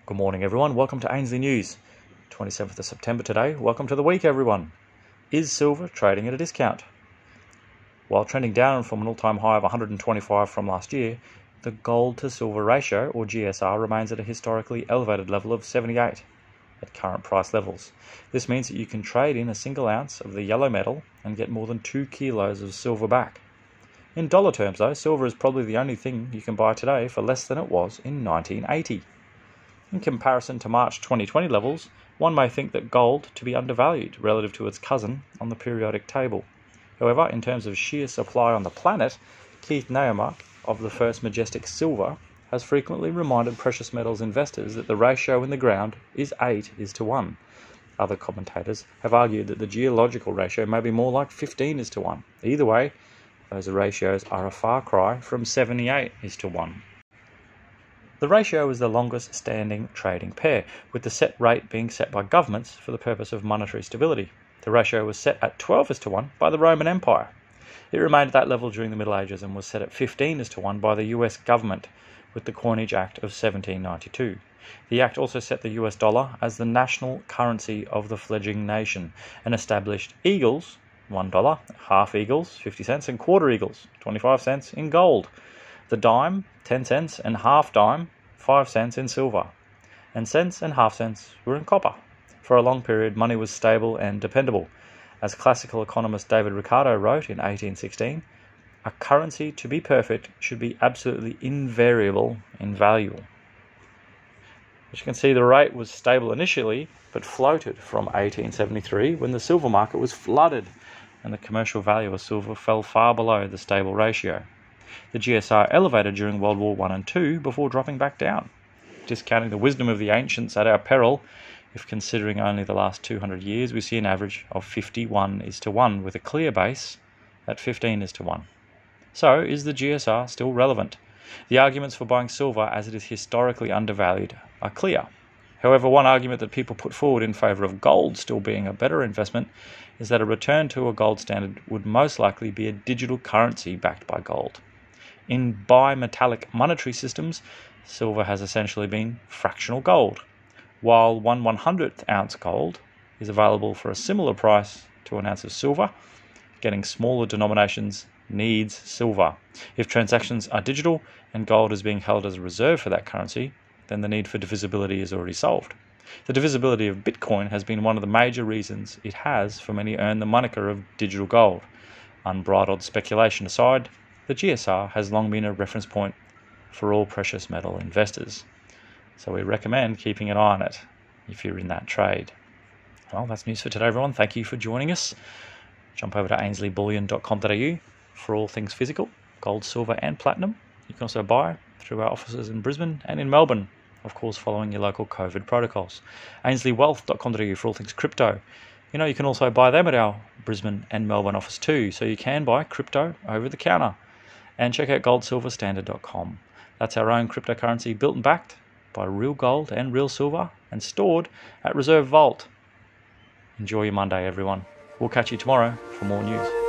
Good morning, everyone. Welcome to Ainsley News. 27th of September today. Welcome to the week, everyone. Is silver trading at a discount? While trending down from an all-time high of 125 from last year, the gold to silver ratio, or GSR, remains at a historically elevated level of 78 at current price levels. This means that you can trade in a single ounce of the yellow metal and get more than 2 kilos of silver back. In dollar terms, though, silver is probably the only thing you can buy today for less than it was in 1980. In comparison to March 2020 levels, one may think that gold to be undervalued relative to its cousin on the periodic table. However, in terms of sheer supply on the planet, Keith Neumark of the First Majestic Silver has frequently reminded precious metals investors that the ratio in the ground is 8:1. Other commentators have argued that the geological ratio may be more like 15:1. Either way, those ratios are a far cry from 78:1. The ratio is the longest standing trading pair, with the set rate being set by governments for the purpose of monetary stability. The ratio was set at 12:1 by the Roman Empire. It remained at that level during the Middle Ages and was set at 15:1 by the US government with the Coinage Act of 1792. The Act also set the US dollar as the national currency of the fledgling nation and established eagles, $1, half eagles, 50 cents, and quarter eagles, 25 cents, in gold. The dime, 10 cents, and half dime, 5 cents, in silver, and cents and half cents were in copper. For a long period, money was stable and dependable. As classical economist David Ricardo wrote in 1816, a currency to be perfect should be absolutely invariable in value. As you can see, the rate was stable initially, but floated from 1873 when the silver market was flooded and the commercial value of silver fell far below the stable ratio. The GSR elevated during World War I and II before dropping back down. Discounting the wisdom of the ancients at our peril, if considering only the last 200 years, we see an average of 51:1 with a clear base at 15:1. So, is the GSR still relevant? The arguments for buying silver as it is historically undervalued are clear. However, one argument that people put forward in favour of gold still being a better investment is that a return to a gold standard would most likely be a digital currency backed by gold. In bimetallic monetary systems, silver has essentially been fractional gold, while 1/100th ounce gold is available for a similar price to an ounce of silver. Getting smaller denominations needs silver. If transactions are digital and gold is being held as a reserve for that currency, then the need for divisibility is already solved. The divisibility of Bitcoin has been one of the major reasons it has for many earned the moniker of digital gold. Unbridled speculation aside, the GSR has long been a reference point for all precious metal investors. So we recommend keeping an eye on it if you're in that trade. Well, that's news for today, everyone. Thank you for joining us. Jump over to ainsleyBullion.com.au for all things physical, gold, silver and platinum. You can also buy through our offices in Brisbane and in Melbourne, of course following your local COVID protocols. ainsleywealth.com.au for all things crypto. You can also buy them at our Brisbane and Melbourne office too, so you can buy crypto over the counter. And check out goldsilverstandard.com. That's our own cryptocurrency built and backed by real gold and real silver and stored at Reserve Vault. Enjoy your Monday, everyone. We'll catch you tomorrow for more news.